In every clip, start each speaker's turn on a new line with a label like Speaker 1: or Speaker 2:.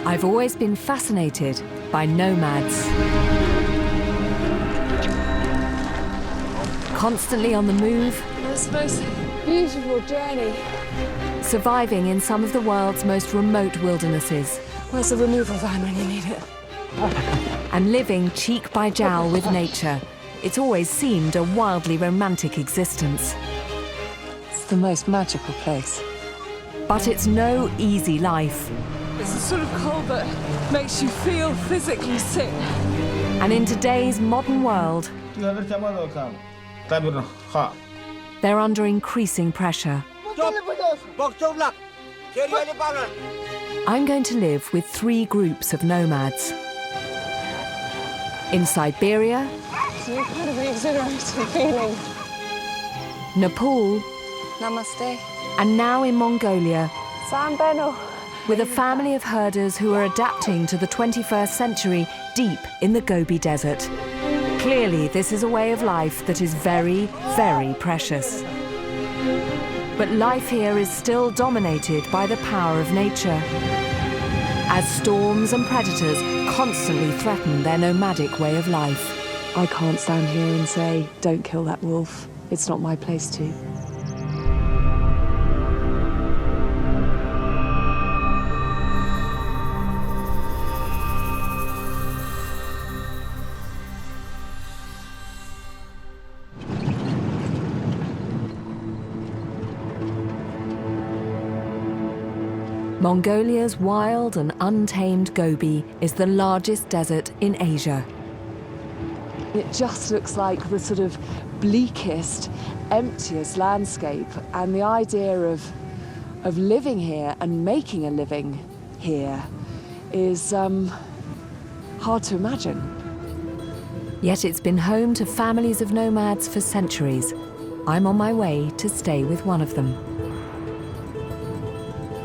Speaker 1: I've always been fascinated by nomads. Constantly on the move.
Speaker 2: It's the most beautiful journey.
Speaker 1: Surviving in some of the world's most remote wildernesses.
Speaker 2: Where's the removal van when you need it?
Speaker 1: And living cheek by jowl with nature. It's always seemed a wildly romantic existence.
Speaker 2: It's the most magical place.
Speaker 1: But it's no easy life.
Speaker 2: It's the sort of cold that makes you feel physically sick.
Speaker 1: And in today's modern world, they're under increasing pressure. I'm going to live with 3 groups of nomads. In Siberia,
Speaker 2: It's an incredibly exhilarating feeling.
Speaker 1: Nepal,
Speaker 2: Namaste.
Speaker 1: and now in Mongolia,
Speaker 2: Sambeno.
Speaker 1: with a family of herders who are adapting to the 21st century deep in the Gobi Desert. Clearly, this is a way of life that is very, very precious. But life here is still dominated by the power of nature, as storms and predators constantly threaten their nomadic way of life.
Speaker 2: I can't stand here and say, don't kill that wolf. It's not my place to.
Speaker 1: Mongolia's wild and untamed Gobi is the largest desert in Asia.
Speaker 2: It just looks like the sort of bleakest, emptiest landscape, and the idea of living here and making a living here is hard to imagine.
Speaker 1: Yet it's been home to families of nomads for centuries. I'm on my way to stay with one of them.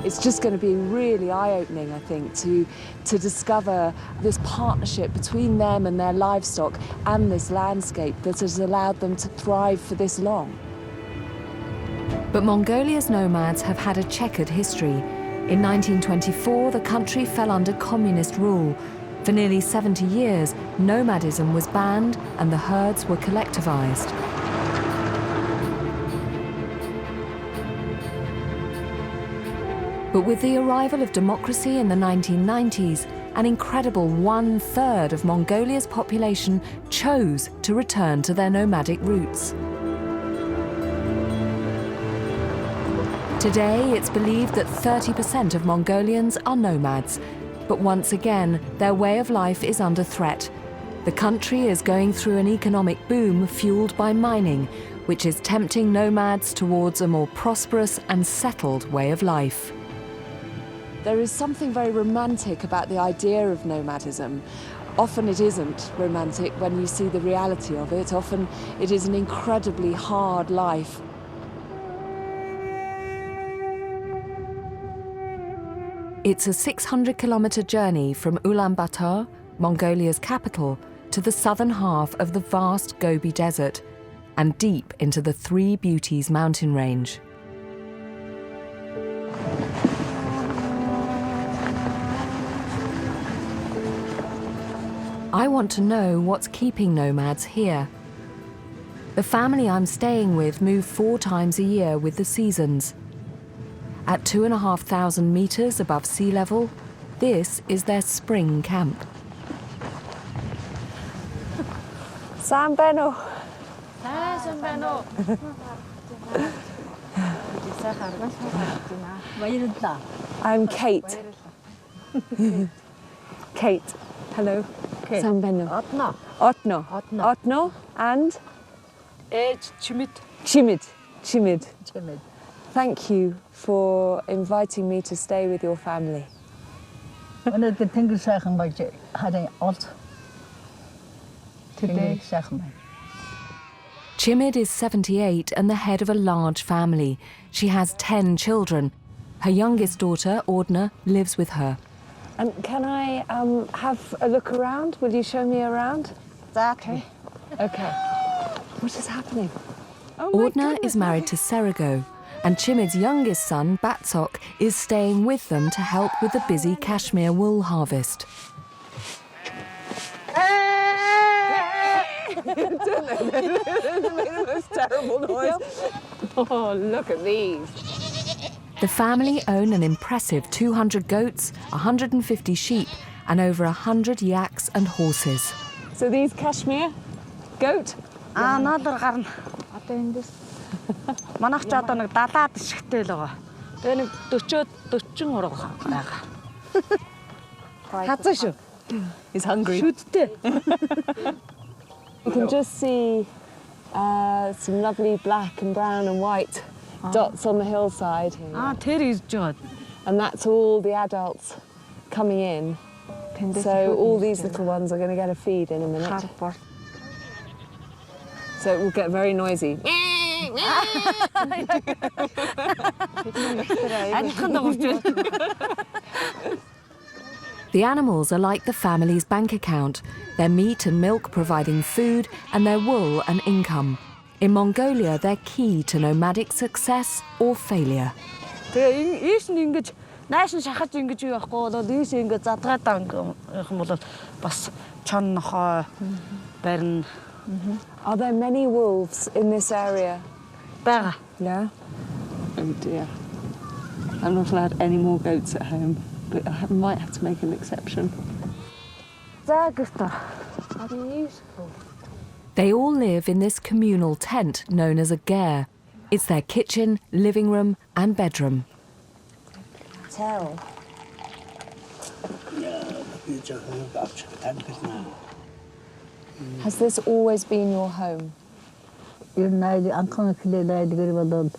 Speaker 2: It's just going to be really eye-opening, I think, to discover this partnership between them and their livestock and this landscape that has allowed them to thrive for this long.
Speaker 1: But Mongolia's nomads have had a checkered history. In 1924, the country fell under communist rule. For nearly 70 years, nomadism was banned and the herds were collectivized. But with the arrival of democracy in the 1990s, an incredible 1/3 of Mongolia's population chose to return to their nomadic roots. Today, it's believed that 30% of Mongolians are nomads, but once again, their way of life is under threat. The country is going through an economic boom fueled by mining, which is tempting nomads towards a more prosperous and settled way of life.
Speaker 2: There is something very romantic about the idea of nomadism. Often it isn't romantic when you see the reality of it. Often it is an incredibly hard life.
Speaker 1: It's a 600-kilometre journey from Ulaanbaatar, Mongolia's capital, to the southern half of the vast Gobi Desert and deep into the Three Beauties mountain range. I want to know what's keeping nomads here. The family I'm staying with move 4 times a year with the seasons. At 2,500 meters above sea level, this is their spring camp.
Speaker 2: Sambeno. I'm Kate. Kate. Hello. Sambeno. Otno. Otno and?
Speaker 3: Chimit.
Speaker 2: Chimit. Thank you for inviting me to stay with your family.
Speaker 3: Today.
Speaker 1: Chimid is 78 and the head of a large family. She has 10 children. Her youngest daughter, Ordna, lives with her.
Speaker 2: And can I have a look around? Will you show me around?
Speaker 3: Okay.
Speaker 2: Okay. What is happening?
Speaker 1: Ordna is married to Serigo, and Chimid's youngest son, Batsok, is staying with them to help with the busy cashmere wool harvest.
Speaker 2: They made the most terrible noise. Oh, look at these.
Speaker 1: The family own an impressive 200 goats, 150 sheep, and over 100 yaks and horses.
Speaker 2: So these cashmere goat?
Speaker 3: Надад гарна. Одоо эндээс манайх ч одоо нэг 70-аад шигтэй л байгаа. Тэгээ нэг 40-43 байгаа. Хазаа шүү.
Speaker 2: He's hungry.
Speaker 3: Шүдтэй.
Speaker 2: You can just see some lovely black and brown and white dots on the hillside here.
Speaker 3: Тэр ирж байгаа.
Speaker 2: And that's all the adults coming in. So all these little ones are going to get a feed in a minute. So it will get very noisy.
Speaker 1: The animals are like the family's bank account, their meat and milk providing food and their wool an income. In Mongolia, they're key to nomadic success or failure.
Speaker 3: Тэгээ ийш нь ингэж нааш нь шахаж ингэж юу байхгүй болоод ийш ингэ задгаадаа их юм бол бас чон нохой барин.
Speaker 2: Are there many wolves in this area?
Speaker 3: Бага.
Speaker 2: Yeah. Oh dear. I'm not allowed any more goats at home, but I might have to make an exception.
Speaker 3: За гэртээ.
Speaker 1: They all live in this communal tent known as a ger. It's their kitchen, living room and bedroom.
Speaker 2: Tell. Has this always been your home?
Speaker 4: Ирнайд анхан хэлээд гэр болоод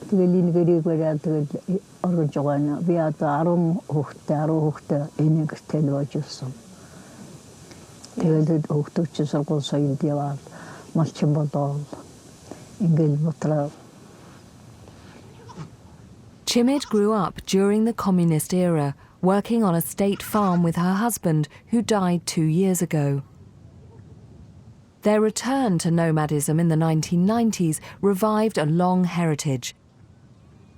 Speaker 4: тэгэл энэ гэрийг бариад тэгэл орж байгаа нь би одоо 10 хүүхдээ энийг тэл болж ирсэн. Тэгээд хүүхдүүд ч сургууль соёнд яваад малчин болоод ингээл ботроо.
Speaker 1: Chimid grew up during the communist era, working on a state farm with her husband, who died 2 years ago. Their return to nomadism in the 1990s revived a long heritage,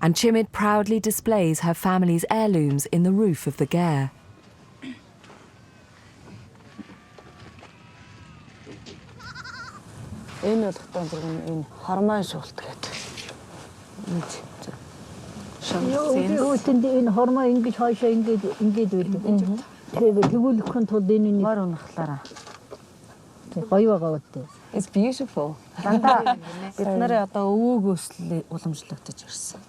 Speaker 1: and Chimid proudly displays her family's heirlooms in the roof of the ger.
Speaker 3: Энэ бол энэ хормон суулт гэдэг.
Speaker 4: Үүтэнд энэ хормоо ингэж хойшоо ингэж байдаг. Тэгээд тэгүүлэхын тулд энэ
Speaker 3: Мөр унахлаараа.
Speaker 4: гоё байгаа үстэй.
Speaker 2: It's beautiful.
Speaker 3: Дандаа бид нараа одоо өвөөг өсөл уламжлагдаж ирсэн.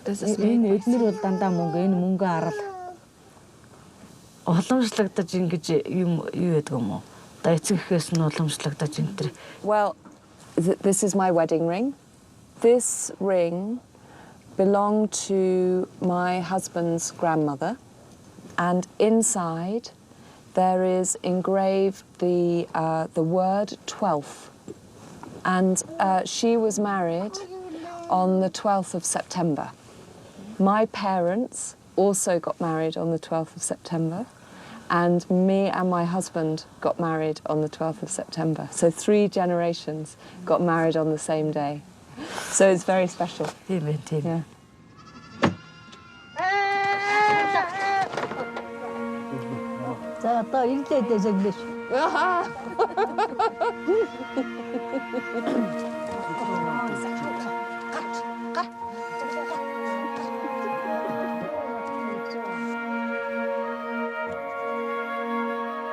Speaker 3: Энэ эднэр бол дандаа энэ мөнгө арал уламжлагдаж ингэж юм юу гэдэг юм уу? Одоо эцэг эхээс нь уламжлагдаж энэ.
Speaker 2: Well, this is my wedding ring. This ring belonged to my husband's grandmother, and inside there is engraved the word 12th, and she was married on the 12th of September. My parents also got married on the 12th of September, and me and my husband got married on the 12th of September. So 3 generations got married on the same day. So it's very special. Yeah.
Speaker 4: За одоо илдээд зэглэж.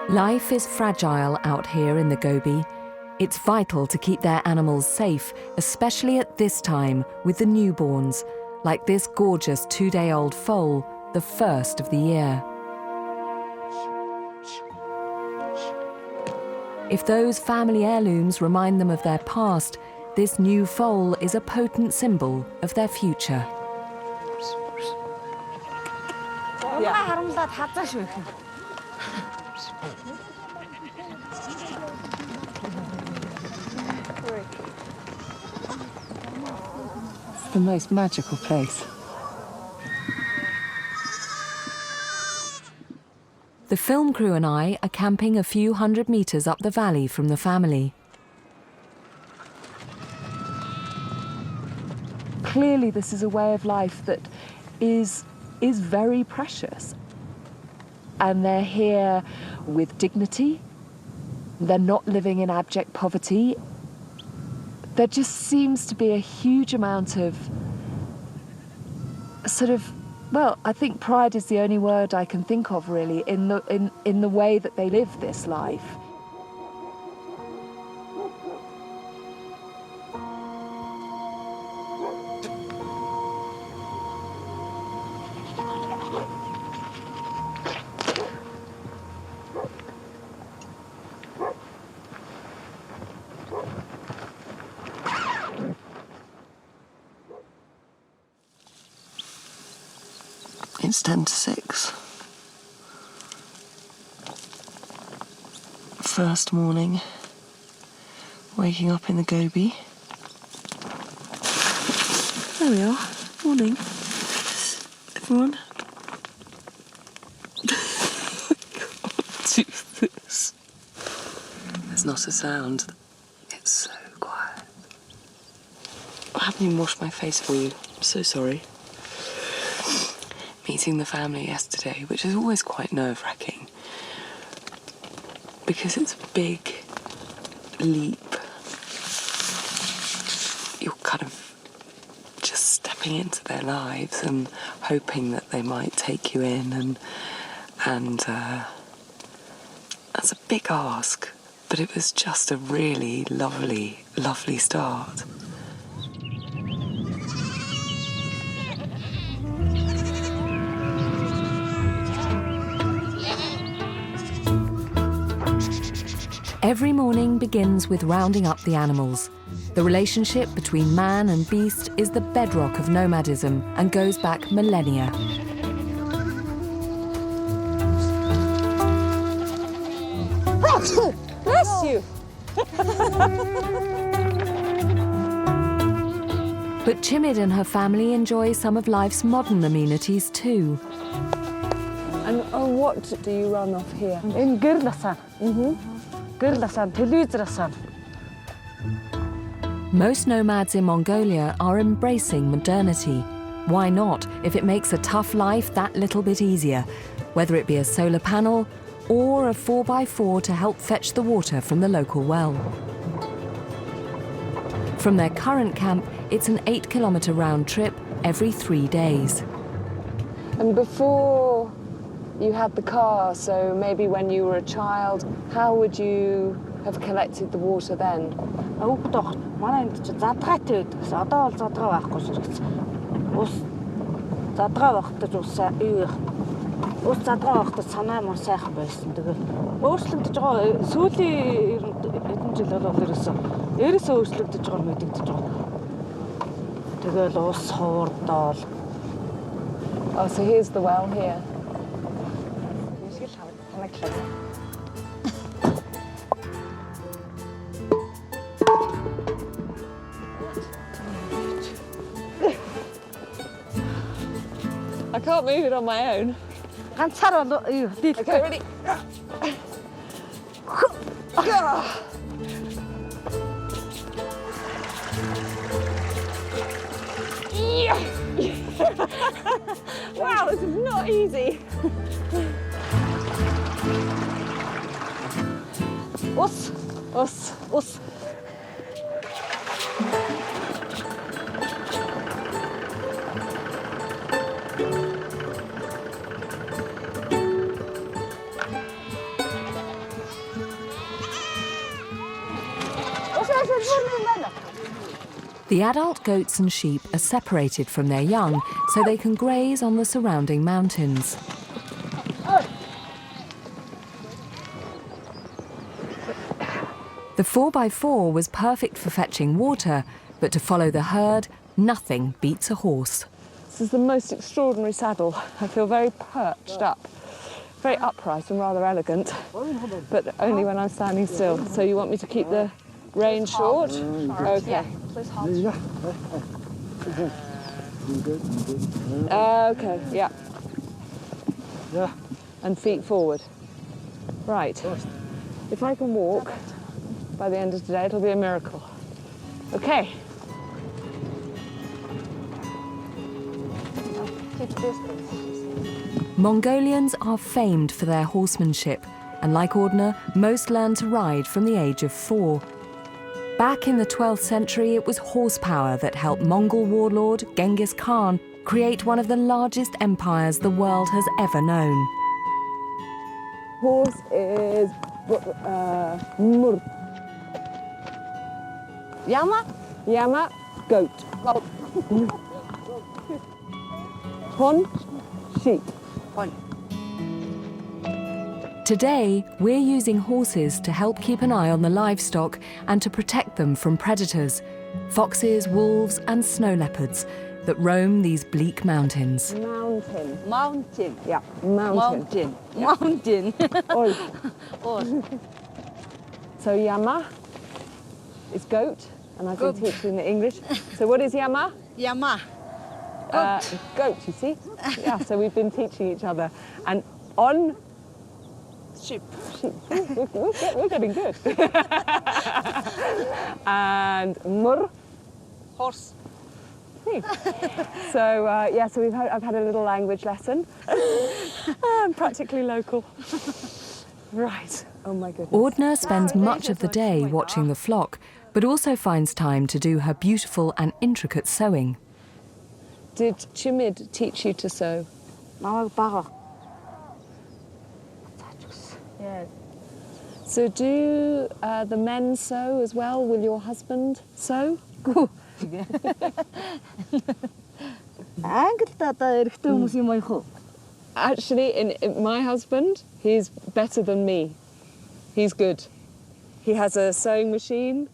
Speaker 1: Life is fragile out here in the Gobi. It's vital to keep their animals safe, especially at this time with the newborns, like this gorgeous 2-day-old foal, the first of the year. If those family heirlooms remind them of their past, this new foal is a potent symbol of their future.
Speaker 2: It's the most magical place.
Speaker 1: The film crew and I are camping a few hundred meters up the valley from the family.
Speaker 2: clearly this is a way of life that is very precious. And they're here with dignity. They're not living in abject poverty. There just seems to be a huge amount of sort of, well, I think pride is the only word I can think of really in the way that they live this life.
Speaker 5: It's 10 to 6. First morning, waking up in the Gobi. There we are. Morning, everyone. I can't do this. There's not a sound. It's so quiet. I haven't even washed my face for you. I'm so sorry. Meeting the family yesterday, which is always quite nerve-wracking because it's a big leap. You're kind of just stepping into their lives and hoping that they might take you in, and that's a big ask, but it was just a really lovely, lovely start.
Speaker 1: Every morning begins with rounding up the animals. The relationship between man and beast is the bedrock of nomadism and goes back millennia.
Speaker 2: Bless you!
Speaker 1: But Chimid and her family enjoy some of life's modern amenities too.
Speaker 2: And what do you run off here?
Speaker 3: Энэ гэрэл асаа. Гэрэл асаа, телевизор асаа.
Speaker 1: Most nomads in Mongolia are embracing modernity. Why not, if it makes a tough life that little bit easier, whether it be a solar panel or a 4x4 to help fetch the water from the local well. From their current camp, it's an 8-kilometre round trip every 3 days.
Speaker 2: And before you had the car, so maybe when you were a child, how would you have collected the water then?
Speaker 3: Өвгдөө манай энд чи задгаатай байдаг. Одоо бол задгаа байхгүй ширхэж. Ус задгаа багтаж ус задгаа багтаж санаа мөн сайхан байсан. Тэгээ өөрчлөгдөж байгаа сүүлийн хэдэн жил болов ерөөсөө өөрчлөгдөж байгаа мэдэгдэж байгаа. Тэгэл ус хуурдоол.
Speaker 2: Oh, so here's the well here. I can't move it on my own.
Speaker 3: Ганцаар бол юу дийлэх.
Speaker 2: Okay, ready? Wow, this is not easy. Us.
Speaker 1: The adult goats and sheep are separated from their young so they can graze on the surrounding mountains. The 4x4 was perfect for fetching water, but to follow the herd, nothing beats a horse.
Speaker 2: This is the most extraordinary saddle. I feel very perched up, very upright and rather elegant, but only when I'm standing still. So you want me to keep the rein short? Okay. Okay, yeah. And feet forward. Right. If I can walk by the end of today, it'll be a miracle. Okay.
Speaker 1: Mongolians are famed for their horsemanship, and like Ordner, most learn to ride from the age of 4. Back in the 12th century, it was horsepower that helped Mongol warlord Genghis Khan create one of the largest empires the world has ever known.
Speaker 2: Horse is mur.
Speaker 3: Yama?
Speaker 2: Yama, goat. Hon, sheep.
Speaker 1: Today, we're using horses to help keep an eye on the livestock and to protect them from predators, foxes, wolves and snow leopards that roam these bleak mountains.
Speaker 2: Mountain.
Speaker 3: Mountain.
Speaker 2: Yeah, mountain.
Speaker 3: Mountain.
Speaker 2: Oi.
Speaker 3: Oi.
Speaker 2: So Yama is goat, and I've been teaching the English. So what is Yama?
Speaker 3: Yama.
Speaker 2: Goat, you see? Yeah, so we've been teaching each other. And on...
Speaker 3: Sheep.
Speaker 2: We're getting good. And mur.
Speaker 3: Horse.
Speaker 2: So so I've had a little language lesson. I'm practically local. Right. Oh my goodness.
Speaker 1: Ordner spends much of the day watching the flock, but also finds time to do her beautiful and intricate sewing.
Speaker 2: Did Chimid teach you to sew?
Speaker 3: Намайг бага.
Speaker 2: Yes. So do the men sew as well? Will your husband sew? Actually, in my husband, he's better than me. He's good. He has a sewing machine.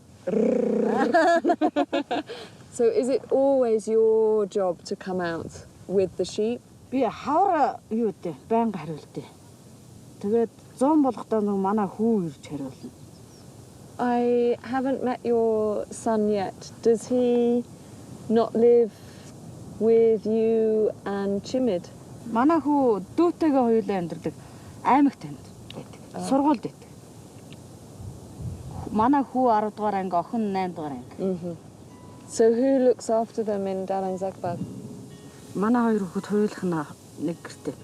Speaker 2: So is it always your job to come out with the sheep?
Speaker 3: Би хавра юу дээ? Байнга хариултыг. Тэгээд 100 болохдоо нэг манай хүү ирж хариулна.
Speaker 2: I haven't met your son yet. Does he not live with you and Chimid?
Speaker 3: Манай хүү дүүтэйгээ хоёулаа амьдардаг. Аймагт байдаг. Сургуульд байдаг. Манай хүү 10 дугаар анги, охин 8 дугаар анги.
Speaker 2: So who looks after them in Dalangzakbag?
Speaker 3: Манай хоёр хүүхэд хоёулах нь нэг гэртээ.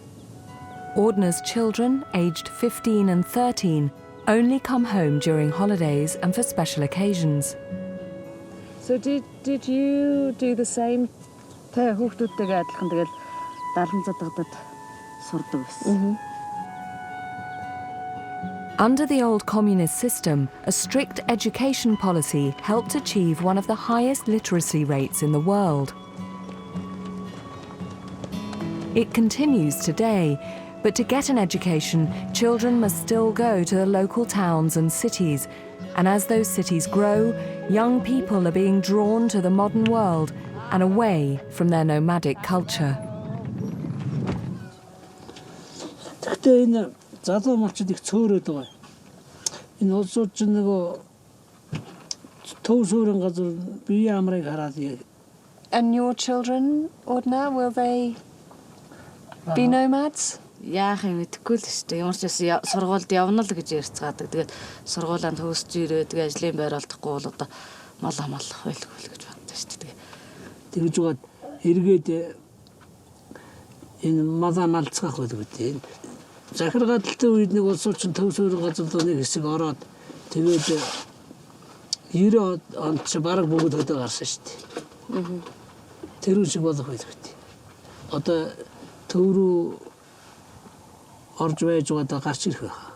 Speaker 1: Ordner's children, aged 15 and 13, only come home during holidays and for special occasions.
Speaker 2: So did you do the same?
Speaker 3: Тэ хүүхдүүдтэйгээ адилхан тэгэл 70 задагдад сурдаг байсан.
Speaker 1: Under the old communist system, a strict education policy helped achieve one of the highest literacy rates in the world. It continues today, but to get an education, children must still go to the local towns and cities. And as those cities grow, young people are being drawn to the modern world and away from their nomadic culture. And your children, Ordner, will they be nomads?
Speaker 3: Яах юм мэдэхгүй л шүү дээ. Ямар ч байсан сургуульд явна л гэж ярьцгаадаг. Тэгээд сургуулианд хөөсч ирээ. Тэгээд ажлын байр олдохгүй бол одоо мал амлах байлгүй л гэж боддог шүү дээ.
Speaker 6: Тэгж жоод эргээд энэ маза малцгаах байдаг үү. Захир гадалтай үед нэг улс орчин төв суурин газар нэг хэсэг ороод тэгээд 90 онд ч бараг бүгд хөдөө гарсан шүү дээ. Тэр үе шиг болох байдаг. Одоо төв рүү орж байж байгаа гарч ирэх байх.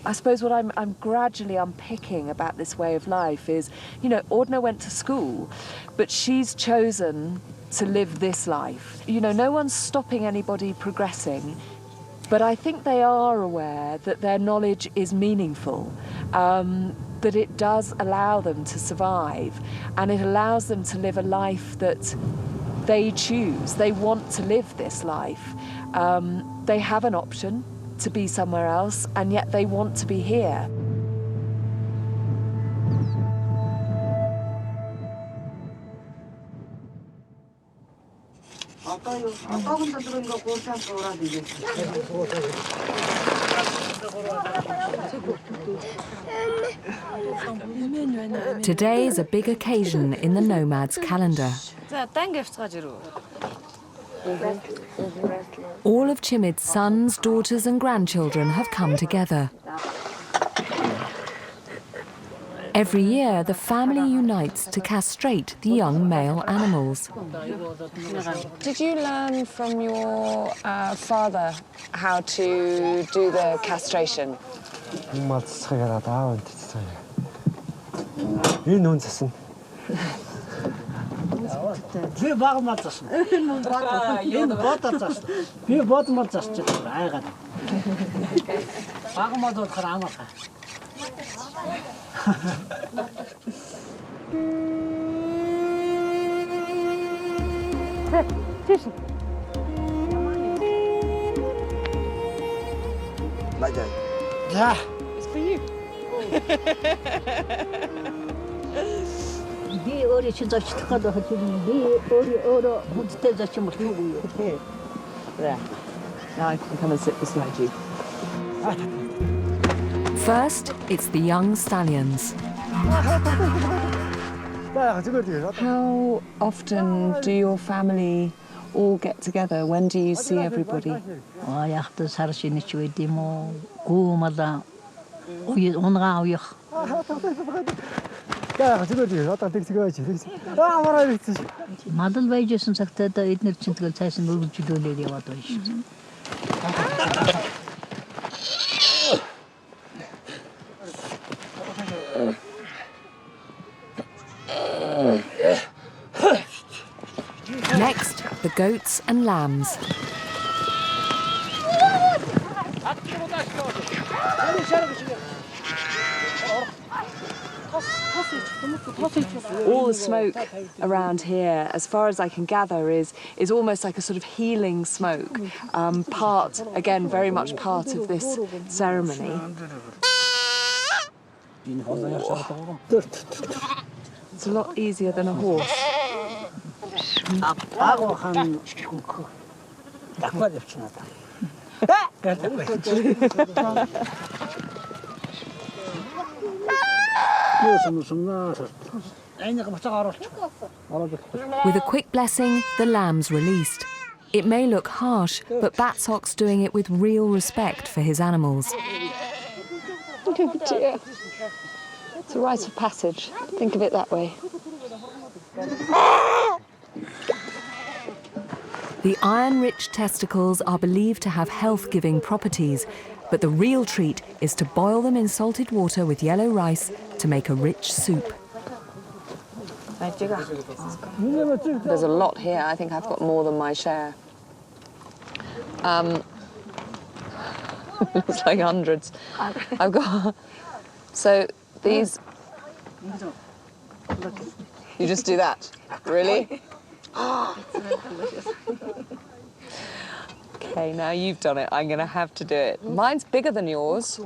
Speaker 2: I suppose what I'm gradually unpicking about this way of life is, you know, Ordner went to school, but she's chosen to live this life. You know, no one's stopping anybody progressing, but I think they are aware that their knowledge is meaningful, that it does allow them to survive, and it allows them to live a life that they choose. They want to live this life. They have an option to be somewhere else, and yet they want to be here.
Speaker 1: Today is a big occasion in the Nomads' calendar. All of Chimid's sons, daughters and grandchildren have come together. Every year, the family unites to castrate the young male animals.
Speaker 2: Did you learn from your father how to do the castration?
Speaker 6: Би баг мал засна. Энэ бодол засна. Би бодмол засч байгаа. Баг мал бол харамаха. Ja.
Speaker 2: It's for you.
Speaker 4: Би өөрөө чи зочлох гэдэг хэлсэн. Би өөрөө хүнтэй зочих болохгүй.
Speaker 2: There. Now I can come and sit beside you.
Speaker 1: First, it's the young stallions.
Speaker 2: How often do your family all get together? When do you see everybody?
Speaker 4: Яхта саршины чуйдимо гуумада унгаа уях. Мадал байжсэн цагтаа эднэр чинь тэгэл цааш нь өргөжлүүлээд яваад байна шүү.
Speaker 1: Next, the goats and lambs.
Speaker 2: All the smoke around here, as far as I can gather, is almost like a sort of healing smoke. Again, very much part of this ceremony. It's a lot easier than a horse.
Speaker 1: With a quick blessing, the lamb's released. It may look harsh, but Batsok's doing it with real respect for his animals.
Speaker 2: Oh dear. It's a rite of passage. Think of it that way.
Speaker 1: The iron-rich testicles are believed to have health-giving properties, but the real treat is to boil them in salted water with yellow rice to make a rich soup.
Speaker 2: There's a lot here. I think I've got more than my share. It's like hundreds. I've got... So these... You just do that? Really? Okay, now you've done it. I'm going to have to do it. Mine's bigger than yours.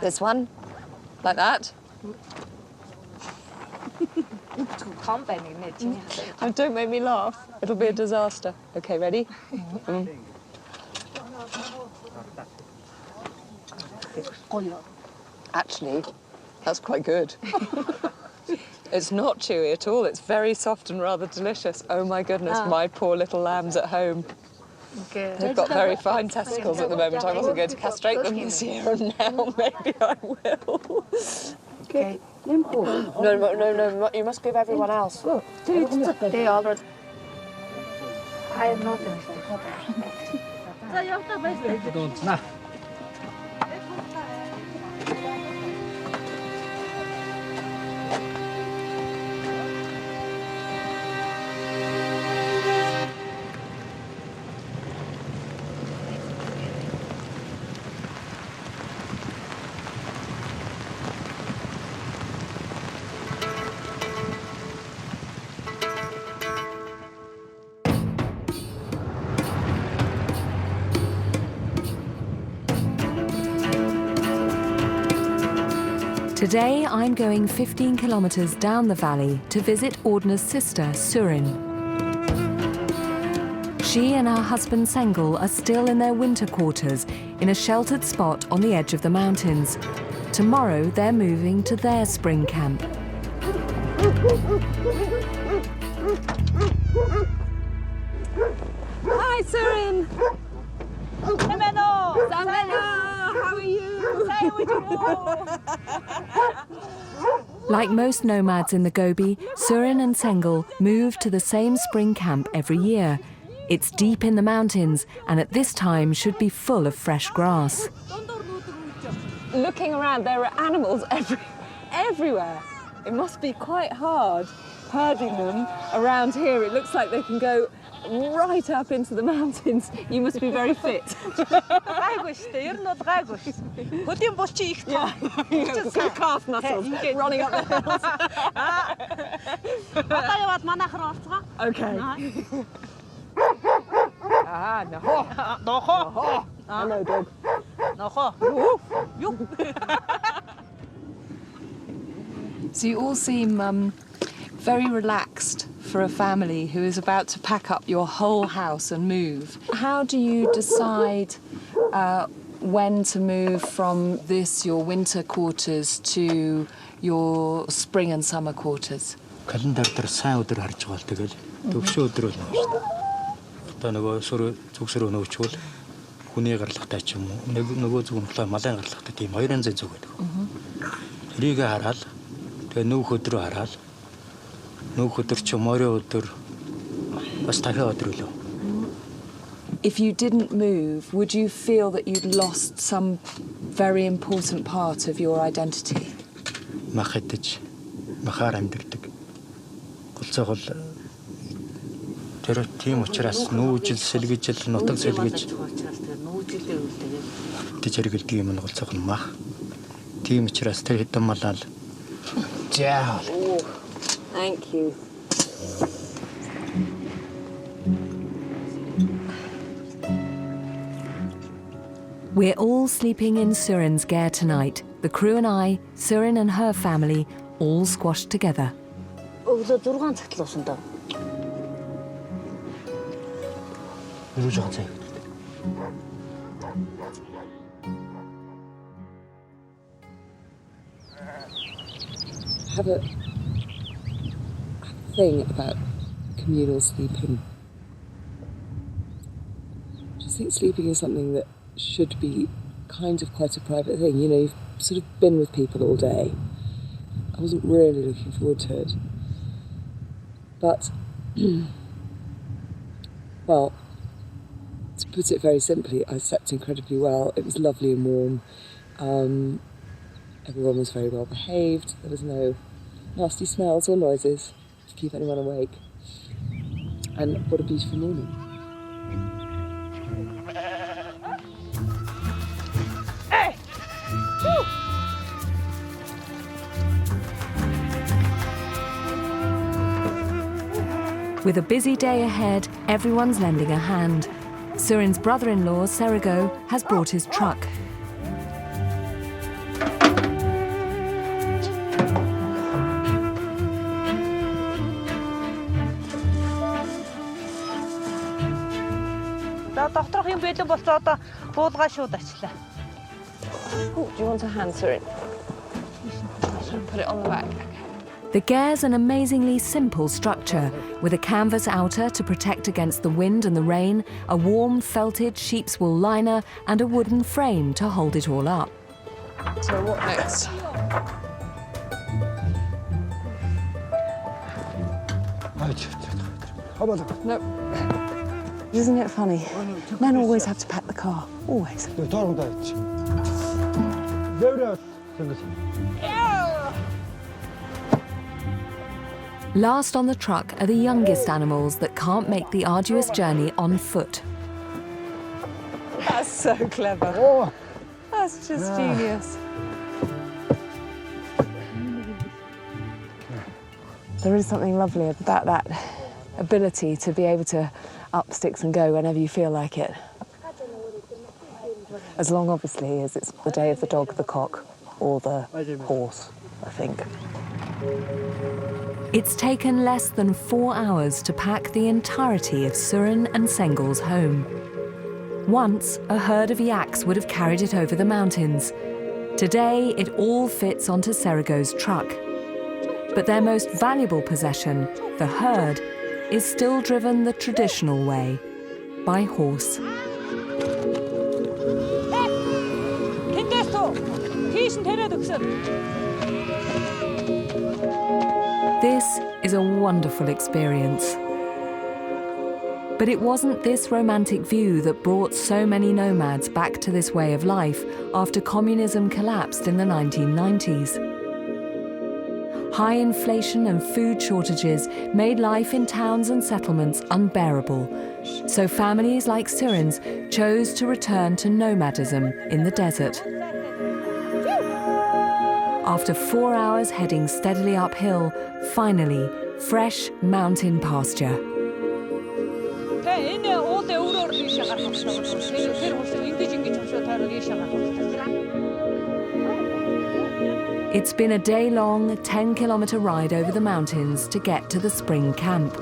Speaker 2: This one? Like that? Oh, don't make me laugh. It'll be a disaster. Okay, ready? Actually, that's quite good. It's not chewy at all. It's very soft and rather delicious. Oh my goodness, my poor little lambs at home.
Speaker 3: Good.
Speaker 2: They've got very fine testicles at the moment. I wasn't going to castrate them this year, and now maybe I will.
Speaker 3: Okay.
Speaker 2: No, you must give everyone else.
Speaker 3: They already... I am not finished.
Speaker 1: Today, I'm going 15 kilometers down the valley to visit Ordna's sister, Surin. She and her husband Sengel are still in their winter quarters in a sheltered spot on the edge of the mountains. Tomorrow they're moving to their spring camp.
Speaker 2: Hi, Surin.
Speaker 3: Hello.
Speaker 2: How are you?
Speaker 1: Like most nomads in the Gobi, Surin and Sengel move to the same spring camp every year. It's deep in the mountains and at this time should be full of fresh grass.
Speaker 2: Looking around, there are animals everywhere. It must be quite hard herding them around here. It looks like they can go right up into the mountains. You must be very fit. Good calf muscles running up the hills. Okay. Hello, dog. So you all seem very relaxed for a family who is about to pack up your whole house and move. How do you decide when to move from your winter quarters to your spring and summer quarters?
Speaker 7: Календар дээр сайн өдөр харж байгаа л тэгэл төгшөө өдрөө нөө шүү дээ. Одоо нөгөө зүгсрөө нөөчвөл хүний гарлагтай ч юм уу нөгөө зүгнэлээ малын гарлагтай тийм хоёрын зэн зүг гэдэг. Тэрийг хараад тэгээ нүүх өдрөө хараад нүүх өдөр ч морин өдөр бас дахиад өдөр лөө.
Speaker 2: If you didn't move, would you feel that you'd lost some very important part of your identity?
Speaker 7: Махадж махаар амьдэрдэг. Голцоогол тэр тийм учраас нүүжил сэлгэж нутаг сэлгэж тэжэргэлдэг юм голцоог мах. Тийм учраас тэр хэдэн малал. Жаа.
Speaker 2: Thank you.
Speaker 1: We're all sleeping in Surin's ger tonight. The crew and I, Surin and her family, all squashed together.
Speaker 3: Өглөө 6 цагт л уусан даа.
Speaker 7: Юу жоохон цай.
Speaker 5: Have a thing about communal sleeping. I just think sleeping is something that should be kind of quite a private thing. You know, you've sort of been with people all day. I wasn't really looking forward to it. But, well, to put it very simply, I slept incredibly well. It was lovely and warm. Everyone was very well behaved. There was no nasty smells or noises to keep anyone awake. And what a beautiful morning.
Speaker 3: Hey! Woo!
Speaker 1: With a busy day ahead, everyone's lending a hand. Surin's brother-in-law, Serigo, has brought his truck.
Speaker 3: Доторх юм байлаа болцоо одоо буулгаа шууд ачлаа.
Speaker 2: Oh, do you want a hand, Surin? Put it on the back.
Speaker 1: The ger's an amazingly simple structure, with a canvas outer to protect against the wind and the rain, a warm felted sheep's wool liner, and a wooden frame to hold it all up.
Speaker 2: So what next? No. Isn't it funny? Men always have to pack the car. Always.
Speaker 1: Last on the truck are the youngest animals that can't make the arduous journey on foot.
Speaker 2: That's so clever. Oh. That's just genius. There is something lovely about that ability to be able to up sticks and go whenever you feel like it. As long, obviously, as it's the day of the dog, the cock, or the horse, I think.
Speaker 1: It's taken less than 4 hours to pack the entirety of Surin and Sengel's home. Once, a herd of yaks would have carried it over the mountains. Today, it all fits onto Serigo's truck. But their most valuable possession, the herd, is still driven the traditional way, by horse. This is a wonderful experience. But it wasn't this romantic view that brought so many nomads back to this way of life after communism collapsed in the 1990s. High inflation and food shortages made life in towns and settlements unbearable, so families like Sirens chose to return to nomadism in the desert. After 4 hours heading steadily uphill, finally, fresh mountain pasture. It's been a day-long, 10-kilometer ride over the mountains to get to the spring camp.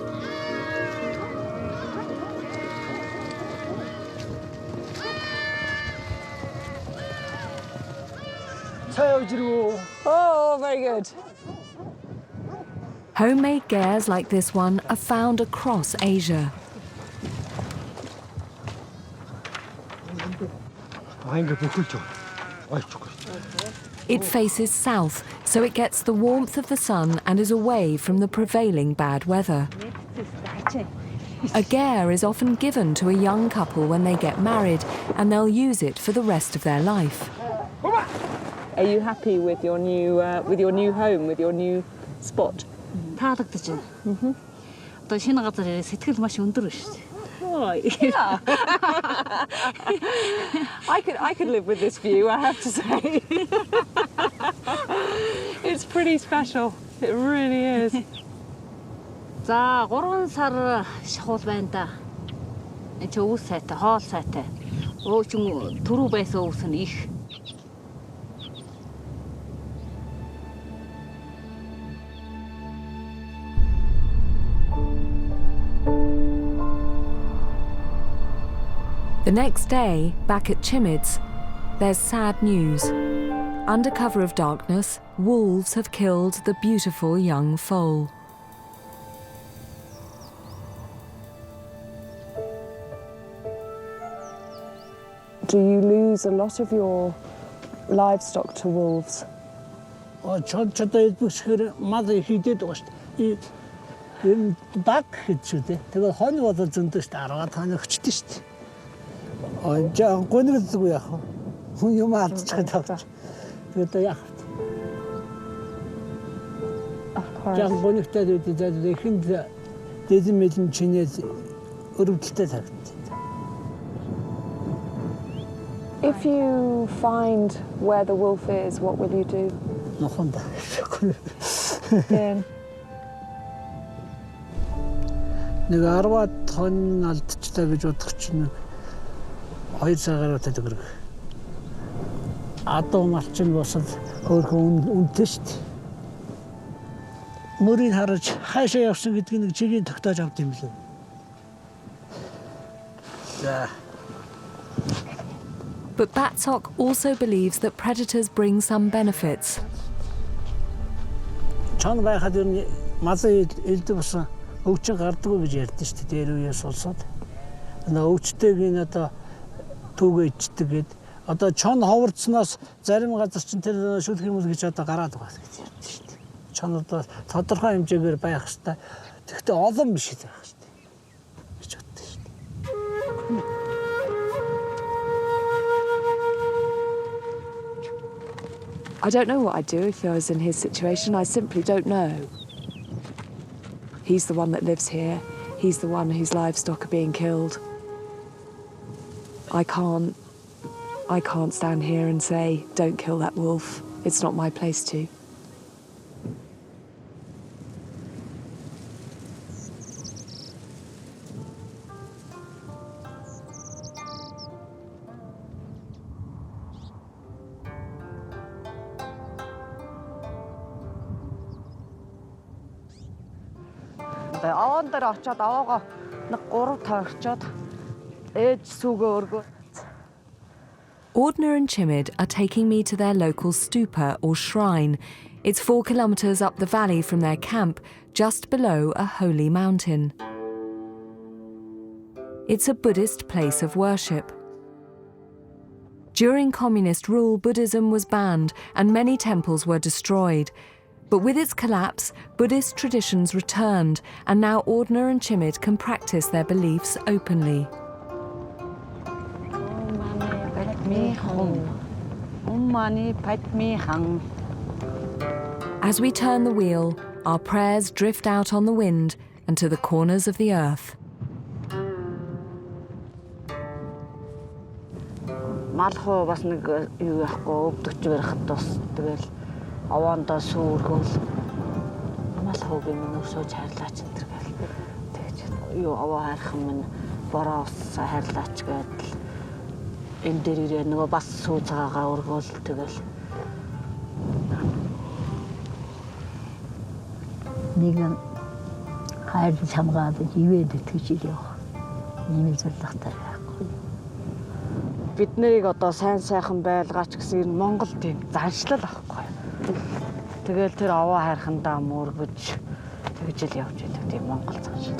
Speaker 2: Oh, very good.
Speaker 1: Homemade gers like this one are found across Asia. It faces south, so it gets the warmth of the sun and is away from the prevailing bad weather. A ger is often given to a young couple when they get married, and they'll use it for the rest of their life.
Speaker 2: Are you happy with your new home, with your new spot?
Speaker 3: Таалагдаж байна. Одоо шинэ газар ирээ сэтгэл маш өндөр шүү дээ.
Speaker 2: Yeah. I could live with this view, I have to say. It's pretty special. It really is.
Speaker 3: За 3 сар шахуул байна да. Энд өвс сайтай, хоол сайтай. Өөчн түрүү байсан өвс нь их.
Speaker 1: The next day, back at Chimids, there's sad news. Under cover of darkness, wolves have killed the beautiful young foal.
Speaker 2: Do you lose a lot of your livestock to wolves?
Speaker 6: 저도 이쁘시게 맞아 хийдээд байгаа шүү дээ. Энэ даг гэж шүү дээ. Тэгээд хонь болол зөндөө шүү дээ. 10 тоног өчтөн шүү дээ. Жаа гонигдгүй яах вэ? Хүн юм алдчихад байгаа. Тэгээд яах вэ? Жаа гонигтай дээд ихэнд дэзэн мэлэн чинээс өрөвдөлтөй тагтдаг.
Speaker 2: If you find where the wolf is, what will you do?
Speaker 6: Нохонда. Нэг 10 тонн алдчихлаа гэж бодох чинь 2 цагаар өтөдөг. Адуу малчин босод хөөрхөн үнэтэй шүү дээ. Мөрийг харж хаашаа явсан гэдгийг нэг чигийн тогтоож авд юм лээ. За.
Speaker 1: But Batsok also believes that predators bring some benefits.
Speaker 6: Чон байхад ер нь мазан элдв басан өвчин гардаггүй гэж ярьдэн шүү дээ. Дээр үеэс улсууд. Өвчтэйг энэ одоо түүгээ ичдэг гэд. Одоо чон ховорцсноос зарим газар чинь тэр шүлх юм гэж одоо гараад байгаа гэж ярьдэн шүү дээ. Чон одоо тодорхой хэмжээгээр байх хэрэгтэй. Тэгэхдээ олон биш байх хэрэгтэй. гэж боддоо шүү дээ.
Speaker 2: I don't know what I'd do if I was in his situation. I simply don't know. He's the one that lives here. He's the one whose livestock are being killed. I can't stand here and say, don't kill that wolf. It's not my place to.
Speaker 3: Аваан дээр очиод аваагаа нэг 3 тойрчоод ээж сүгөө өргөө.
Speaker 1: Ordner and Chimid are taking me to their local stupa or shrine. It's 4 kilometres up the valley from their camp, just below a holy mountain. It's a Buddhist place of worship. During communist rule, Buddhism was banned and many temples were destroyed. But with its collapse, Buddhist traditions returned, and now Ordner and Chimid can practice their beliefs openly. As we turn the wheel, our prayers drift out on the wind and to the corners of the earth.
Speaker 3: Малхуу бас нэг юу яахгүй өвдөгч барихад бас тэгэл овоондоо сүргөл малхуугийн минь өсөөж хайрлаач энэ гэл тэгж юу овоо хайрхан минь бороос хайрлаач гэдэл энэ дээр ирээ нөгөө бас сүү цагаагаа өргөөл тэгэл
Speaker 4: нэгэн хайр хамгаад ивэд итгэж ирээ. Ийм зөвлөгтэй байхгүй.
Speaker 3: Бид нарыг одоо сайн сайхан байлгаач гэсэн энэ Монгол тийм заншлал авахгүй. Тэгэл тэр овоо хайрхандаа мөргөж тэгж л явж байдаг тийм Монгол заншил.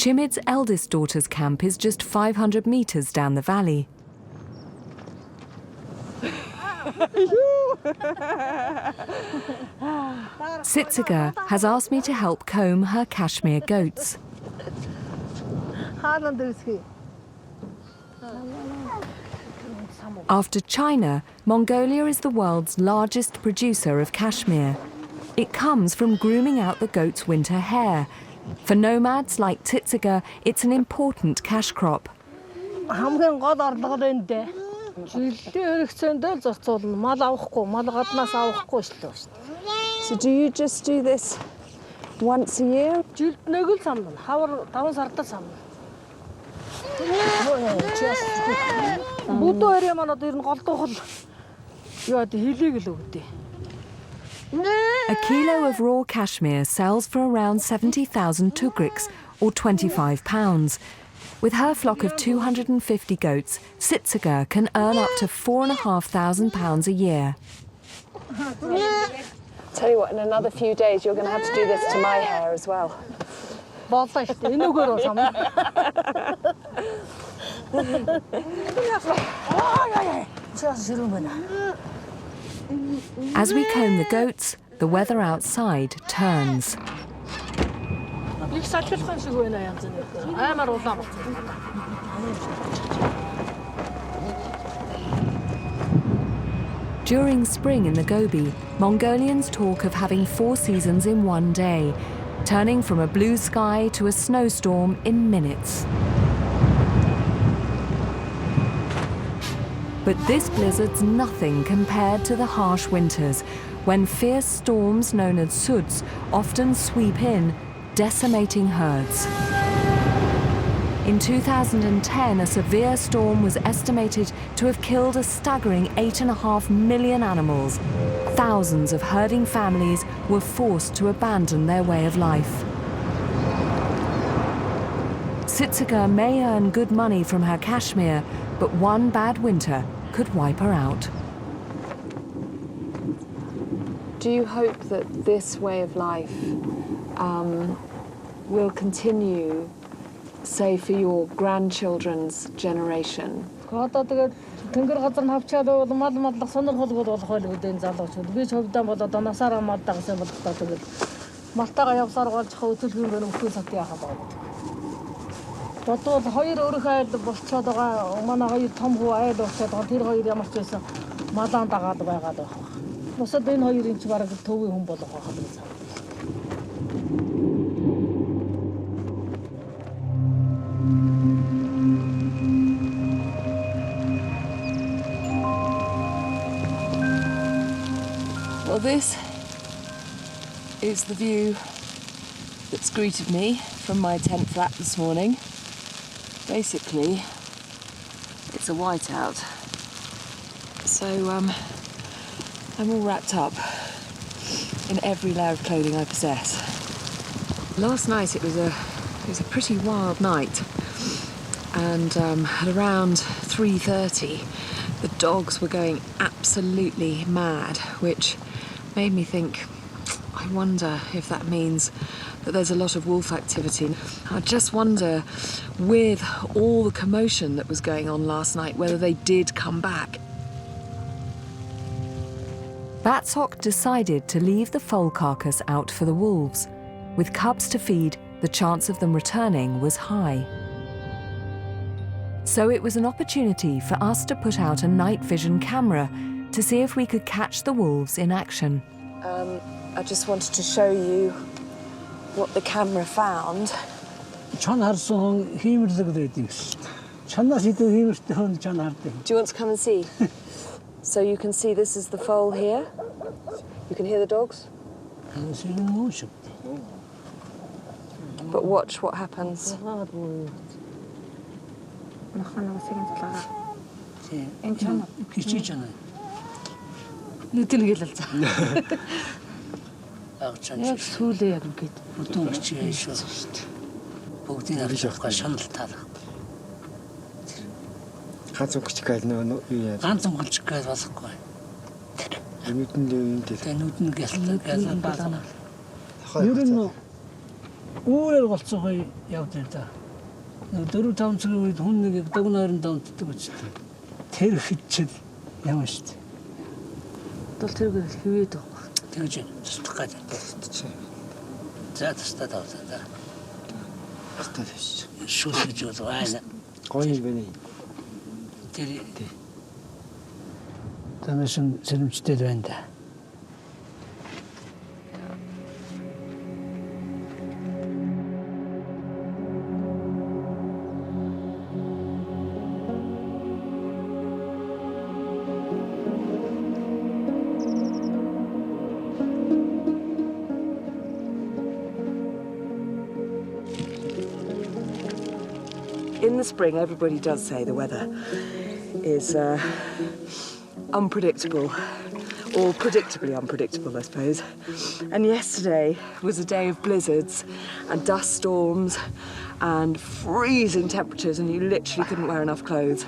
Speaker 1: Chimid's eldest daughter's camp is just 500 metres down the valley. Sitsiga has asked me to help comb her cashmere goats. After China, Mongolia is the world's largest producer of cashmere. It comes from grooming out the goats' winter hair. For nomads like Tsitsiga, it's an important cash crop.
Speaker 2: So do you just do this once a year?
Speaker 1: A kilo of raw cashmere sells for around 70,000 tugriks, or £25. With her flock of 250 goats, Sitsiga can earn up to £4,500 a year.
Speaker 2: Tell you what, in another few days you're going to have to do this to my hair as well.
Speaker 1: As we comb the goats, the weather outside turns. During spring in the Gobi, Mongolians talk of having 4 seasons in one day, turning from a blue sky to a snowstorm in minutes. But this blizzard's nothing compared to the harsh winters, when fierce storms known as suds often sweep in, decimating herds. In 2010, a severe storm was estimated to have killed a staggering 8.5 million animals. Thousands of herding families were forced to abandon their way of life. Sitsiga may earn good money from her cashmere, but one bad winter could wipe her out.
Speaker 2: Do you hope that this way of life will continue, say, for your grandchildren's generation?
Speaker 8: Бодвол хоёр өөрөх айл болцоод байгаа манай хоёр том хүү айл болцоод байгаа тэр хоёр ямар ч байсан малаан дагаад байгаад байх. Бусад энэ хоёрын ч бараг төвийн хүн болох байх гэж байна.
Speaker 5: Well, this is the view that's greeted me from my tent flat this morning. Basically, it's a whiteout.
Speaker 2: So, I'm all wrapped up in every layer of clothing I possess. Last night it was a pretty wild night, and at around 3:30 the dogs were going absolutely mad, which made me think, I wonder if that means that there's a lot of wolf activity. I just wonder, with all the commotion that was going on last night, whether they did come back.
Speaker 1: Batsok decided to leave the foal carcass out for the wolves. With cubs to feed, the chance of them returning was high. So it was an opportunity for us to put out a night vision camera to see if we could catch the wolves in action.
Speaker 2: I just wanted to show you what the camera found.
Speaker 6: 천 харсан хиймэрлэг гэдэг юм ш. Чанаас идэх хиймэртэй хүн чан харддаг.
Speaker 2: Do you want to come and see? So you can see this is the foal here. You can hear the dogs. But watch what happens.
Speaker 6: Кичиж байна.
Speaker 8: Нүдэн гэлэл за.
Speaker 6: Агчан.
Speaker 8: Яг сүүлээ яг ингэж
Speaker 6: Бүтэн кичээ шүү. Бүгдийг харж явах шанал таалаа.
Speaker 9: Ганц өнгөч гээл нөө юу яа.
Speaker 6: Ганц өнгөч гээл болохгүй.
Speaker 9: Нүдэнд юу юм дээ.
Speaker 6: Нүдэн гээл балана. Ер нь үүрээр болцоогоо явдаг да. 4-5 цагийн үед хүн нэг догноор нь давтдаг үстэй. Тэр хичээл ямар шүү дээ.
Speaker 8: бол тэрийг хөвөөд байгаа.
Speaker 6: Тэгж тусдах гэж байна. За тусдаад авлаа да.
Speaker 9: Тусдаад биш.
Speaker 6: Шүүсэж байна.
Speaker 9: Гоё юм байна.
Speaker 6: Тэр танашин сэрэмжтэй байна да.
Speaker 2: In the spring, everybody does say the weather is unpredictable, or predictably unpredictable, I suppose. And yesterday was a day of blizzards and dust storms and freezing temperatures, and you literally couldn't wear enough clothes.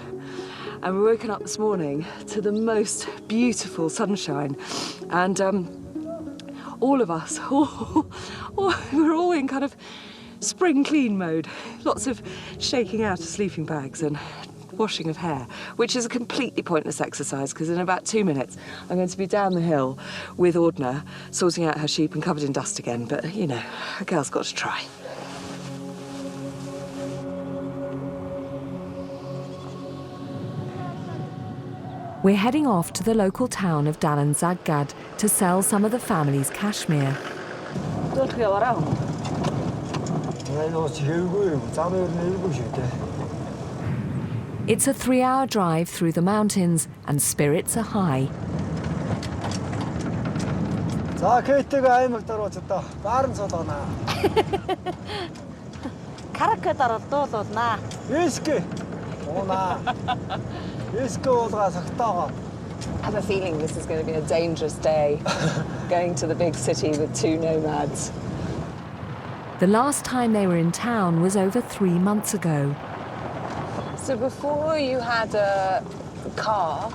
Speaker 2: And we're woken up this morning to the most beautiful sunshine, and all of us, we're all in kind of spring clean mode. Lots of shaking out of sleeping bags and washing of hair, which is a completely pointless exercise because in about 2 minutes I'm going to be down the hill with Ordner sorting out her sheep and covered in dust again. But, you know, a girl's got to try.
Speaker 1: We're heading off to the local town of Dalan Zaggad to sell some of the family's cashmere. It's a 3-hour drive through the mountains and spirits are high.
Speaker 2: I have a feeling this is going to be a dangerous day, going to the big city with 2 nomads.
Speaker 1: The last time they were in town was over 3 months ago.
Speaker 2: So before you had a car,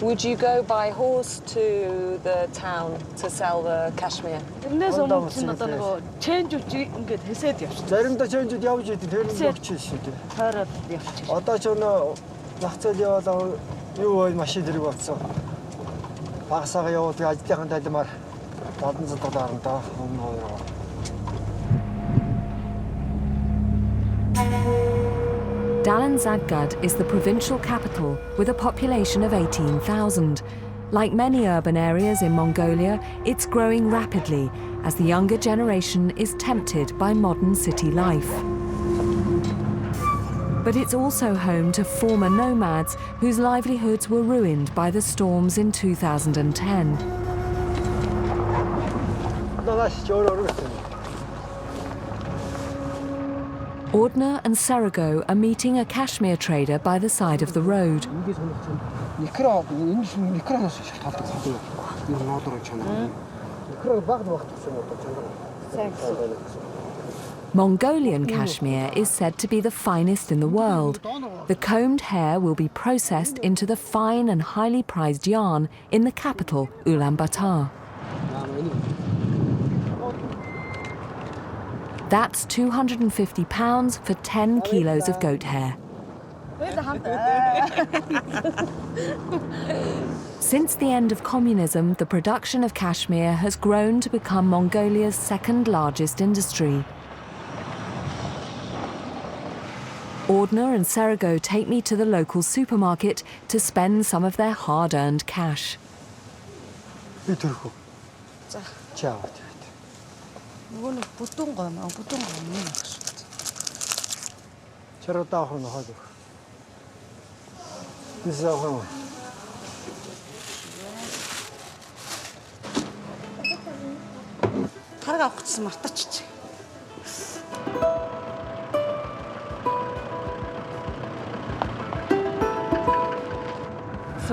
Speaker 2: would you go by horse to the town to sell the cashmere?
Speaker 8: Энэс өмнө чинь одоо нөгөө change ингээд хэсэд явчих.
Speaker 9: Заримдаа чэнжүүд явж идэв тэр нь явчих шүү дээ.
Speaker 8: Тойроод явчих.
Speaker 9: Одоо ч өнөө нахцал яваад юу вэ машин дэрэг болсон. Багасаага явуулдаг ажлынхан талмаар 700 доллар даа өмнө хоёр.
Speaker 1: Dalan Zaggad is the provincial capital with a population of 18,000. Like many urban areas in Mongolia, it's growing rapidly as the younger generation is tempted by modern city life. But it's also home to former nomads whose livelihoods were ruined by the storms in 2010. Ordner and Serigo are meeting a cashmere trader by the side of the road. Mongolian cashmere is said to be the finest in the world. The combed hair will be processed into the fine and highly prized yarn in the capital, Ulaanbaatar. That's £250 for 10 kilos of goat hair. Since the end of communism, the production of cashmere has grown to become Mongolia's second largest industry. Ordner and Serigo take me to the local supermarket to spend some of their hard-earned cash. For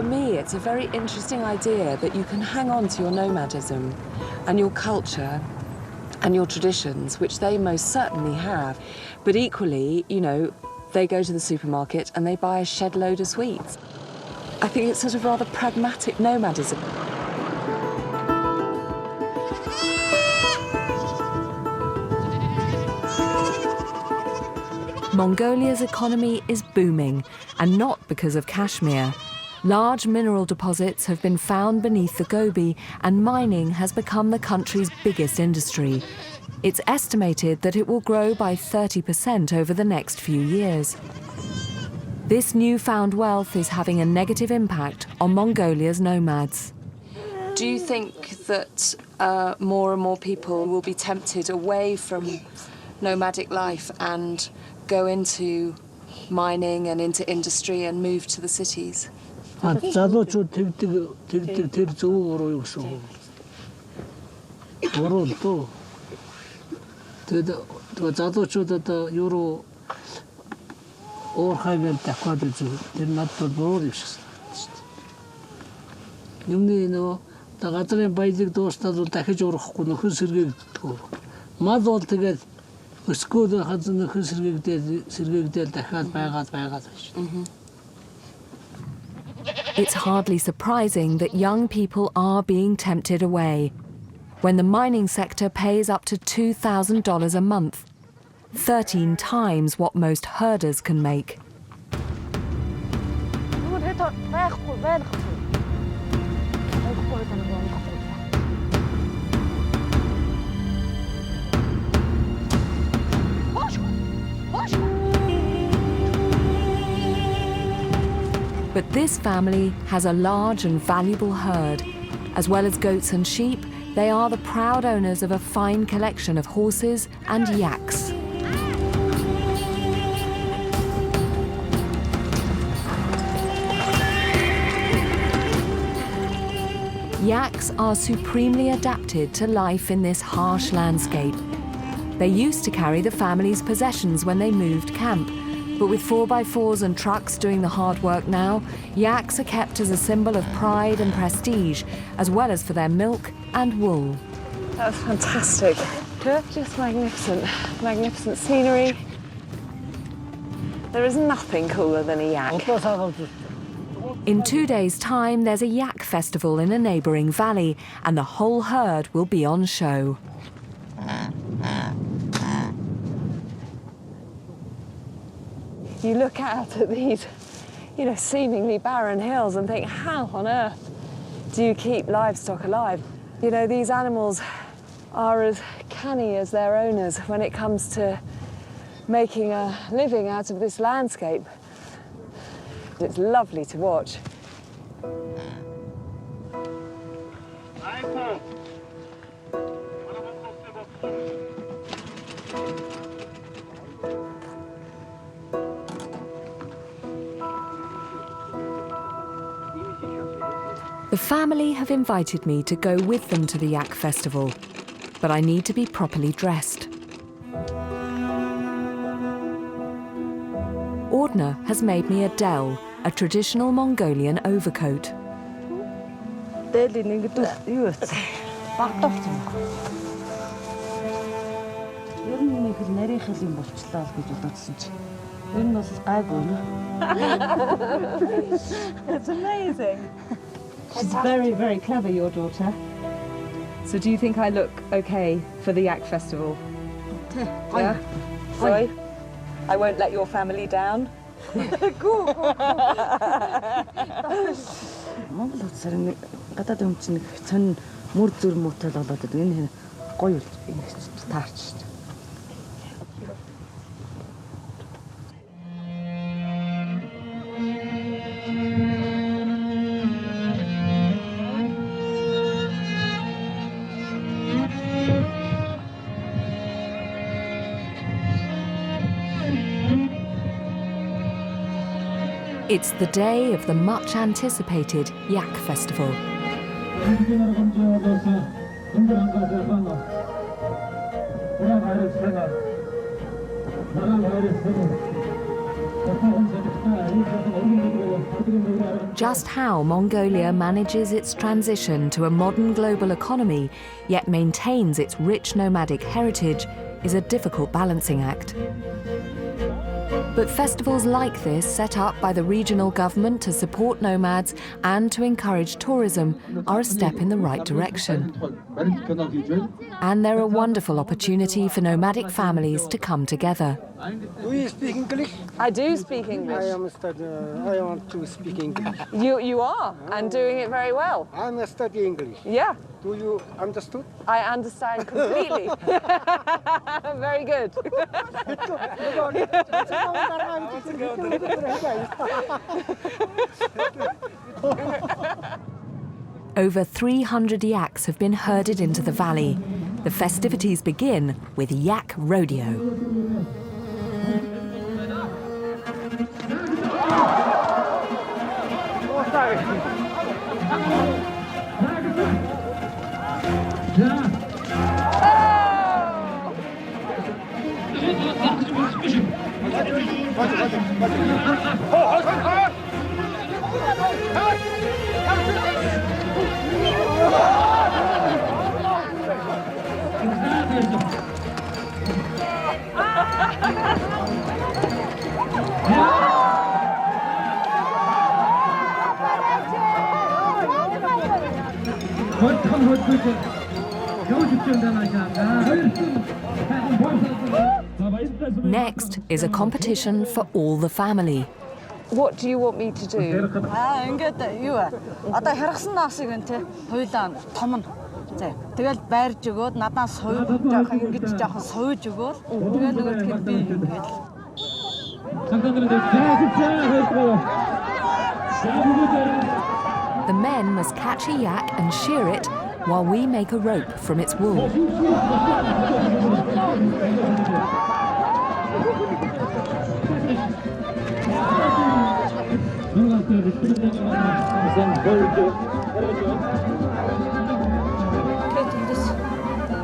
Speaker 1: me, it's a very interesting idea that you can hang on to your nomadism and your culture and your traditions, which they most certainly have. But equally, you know, they go to the supermarket and they buy a shed load of sweets. I think it's sort of rather pragmatic nomadism. Mongolia's economy is booming, and not because of cashmere. Large mineral deposits have been found beneath the Gobi, and mining has become the country's biggest industry. It's estimated that it will grow by 30% over the next few years. This newfound wealth is having a negative impact on Mongolia's nomads. Do you think that more and more people will be tempted away from nomadic life and go into mining and into industry and move to the cities?
Speaker 6: залуучууд тэр зөв уруу юу гэсэн. Уруу л дөө. Тэгээд залуучууд одоо юу руу уурхайгаар давхад үзв. Тэр надад буруу юм шиг санагдсан. Юмны нөгөө газрын баялаг дуустал дахиж урахгүй нөхөн сэргээгддэг. Мал бол тэгээд өсгөөд хазан нөхөн сэргээгдэл дахиад байгаад байна.
Speaker 1: It's hardly surprising that young people are being tempted away when the mining sector pays up to $2,000 a month, 13 times what most herders can make. But this family has a large and valuable herd. As well as goats and sheep, they are the proud owners of a fine collection of horses and yaks. Yaks are supremely adapted to life in this harsh landscape. They used to carry the family's possessions when they moved camp. But with 4x4s and trucks doing the hard work now, yaks are kept as a symbol of pride and prestige, as well as for their milk and wool.
Speaker 2: That's fantastic. Just magnificent, magnificent scenery. There is nothing cooler than a yak.
Speaker 1: In 2 days' time, there's a yak festival in a neighbouring valley, and the whole herd will be on show.
Speaker 2: You look out at these, you know, seemingly barren hills and think, how on earth do you keep livestock alive? You know, these animals are as canny as their owners when it comes to making a living out of this landscape. It's lovely to watch.
Speaker 1: The family have invited me to go with them to the yak festival, but I need to be properly dressed. Ordner has made me a dell, a traditional Mongolian overcoat.
Speaker 3: Дээлийн ингэдэг юу вэ? Багдавсан. Ер нь нэг л нарийн хэл юм болчлаа л гэж бодсон чи. Ер нь бас гайгүй нэ. It's amazing.
Speaker 2: She's very, very clever, your daughter. So do you think I look okay for the Yak Festival? Yeah? Sorry? I won't let your family down?
Speaker 3: Монгол улсаар нэг гадаад юм чинь сонь мөр зүр муутай л болоод байдаг. Энэ гоё таарч шүү дээ.
Speaker 1: It's the day of the much anticipated Yak Festival. Just how Mongolia manages its transition to a modern global economy, yet maintains its rich nomadic heritage, is a difficult balancing act. But festivals like this, set up by the regional government to support nomads and to encourage tourism, are a step in the right direction. And they're a wonderful opportunity for nomadic families to come together.
Speaker 9: Do you speak English?
Speaker 2: I do speak English.
Speaker 9: I want to speak English.
Speaker 2: You are, and doing it very well.
Speaker 9: I'm studying English.
Speaker 2: Yeah,
Speaker 9: Do you understood?
Speaker 2: I understand completely. Very good.
Speaker 1: Over 300 yaks have been herded into the valley. The festivities begin with Yak Rodeo. Next is a competition for all the family.
Speaker 2: What do you want me to do?
Speaker 3: Ингээд юу вэ? Одоо харгасан наасыг энэ те хуйлаа том нь. За тэгэл байрж өгөөд надаас сувж жоохон ингэж жоохон сувж өгөөл. Тэгээ нөгөөдгөө би ингээд.
Speaker 1: The men must catch a yak and shear it while we make a rope from its wool.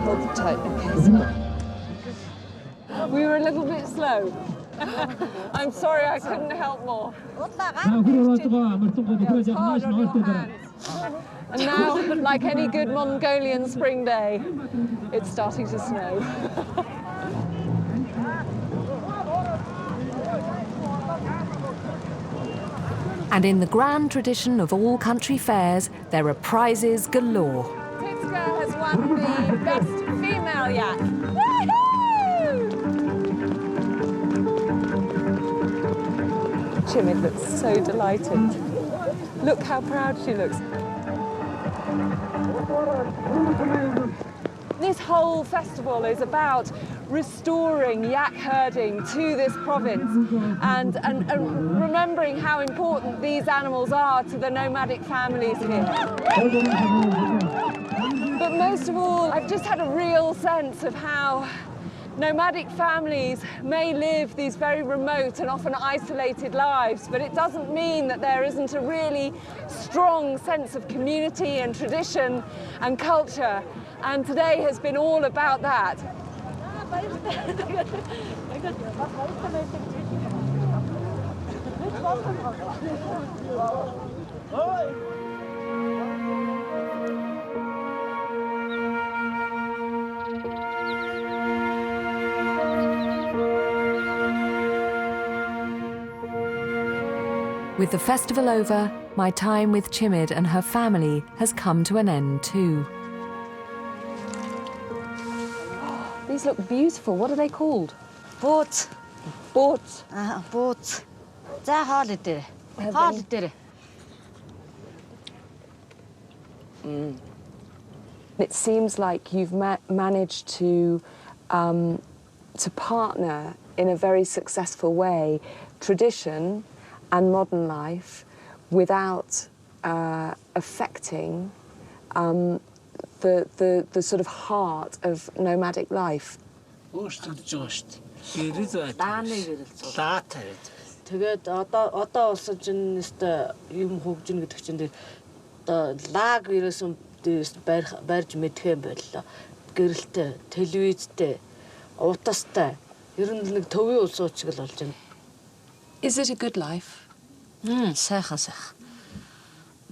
Speaker 2: Hold it tight, okay. We were a little bit slow. I'm sorry, I couldn't help more. It's hard on your hands. And now, like any good Mongolian spring day, it's starting to snow.
Speaker 1: And in the grand tradition of all country fairs, there are prizes galore.
Speaker 2: Titska has won the best female yak. Woohoo! Chimid looks so delighted. Look how proud she looks. This whole festival is about restoring yak herding to this province and remembering how important these animals are to the nomadic families here. But most of all, I've just had a real sense of how nomadic families may live these very remote and often isolated lives, but it doesn't mean that there isn't a really strong sense of community and tradition and culture. And today has been all about that.
Speaker 1: With the festival over, my time with Chimid and her family has come to an end too.
Speaker 2: These look beautiful. What are they called?
Speaker 3: Бууз.
Speaker 2: Boards.
Speaker 3: Бууз. За хоол идээ. Хоол идээ.
Speaker 2: It seems like you've managed to partner in a very successful way tradition and modern life without affecting the sort of heart of nomadic life.
Speaker 6: Өөрчлөгдөж байгаа шүү дээ. Гэрэл байт.
Speaker 3: Дааны гэрэл зул.
Speaker 6: Лаатай байт.
Speaker 8: Тэгээд одоо болсон чинь нэстэ юм хөгжин гэдэг чинь одоо лаг ирээсэн дээрс барьж мэдхэн байлаа. Гэрэлтэй, телевизтэй, утастай. Ер нь нэг төвийн улс уучиг л болж байна.
Speaker 2: Is it a good life?
Speaker 3: Сайхан.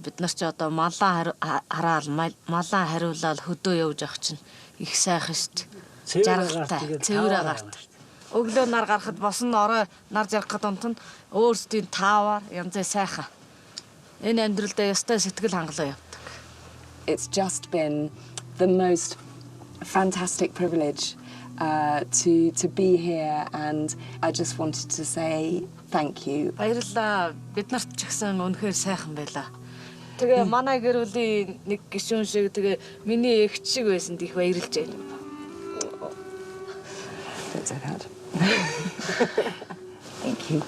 Speaker 3: Бид нар ч одоо малаа хараал, малаа хариулаад хөдөө явж явах чинь их сайхан шүү дээ. Жаргалтай, цэвэр агарт. Өглөө нар гарахад босон орой нар жаргахад онтон өөрсдийн таавар янзээ сайхан. Энэ амьдралдаа ястай сэтгэл хангалуун явдаг.
Speaker 2: It's just been the most fantastic privilege to be here, and I just wanted to say thank you.
Speaker 3: Баярлалаа. Бид нарт ч гэсэн үнэхээр сайхан байлаа. Тэгээ манай гэр бүлийн нэг гишүүн шиг тэгээ миний эгч шиг байсан их баярлж байна.
Speaker 2: Don't say that. Thank you.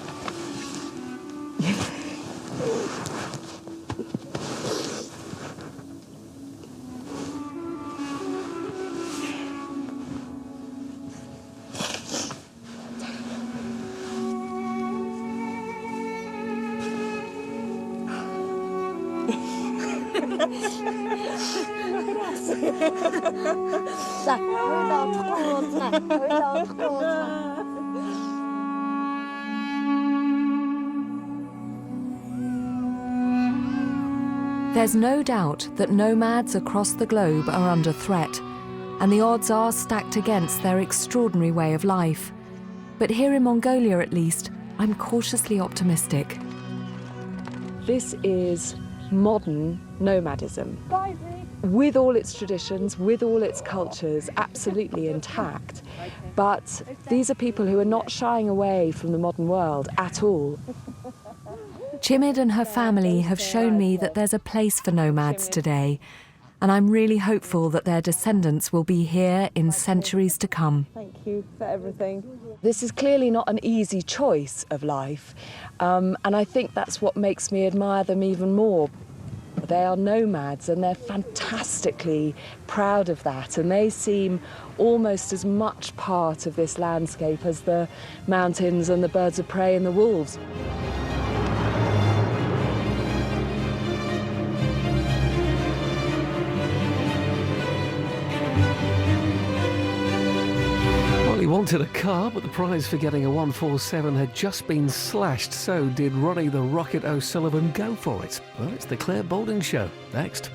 Speaker 3: За, хоёулаа удахгүй уузнаа.
Speaker 1: There's no doubt that nomads across the globe are under threat, and the odds are stacked against their extraordinary way of life. But here in Mongolia, at least, I'm cautiously optimistic.
Speaker 2: This is modern nomadism. With all its traditions, with all its cultures, absolutely intact. But these are people who are not shying away from the modern world at all.
Speaker 1: Chimid and her family have shown me that there's a place for nomads today, and I'm really hopeful that their descendants will be here in centuries to come.
Speaker 2: Thank you for everything. This is clearly not an easy choice of life, and I think that's what makes me admire them even more. They are nomads and they're fantastically proud of that, and they seem almost as much part of this landscape as the mountains and the birds of prey and the wolves.
Speaker 10: He wanted a car, but the prize for getting a 147 had just been slashed, so did Ronnie the Rocket O'Sullivan go for it? Well, it's the Claire Balding Show, next.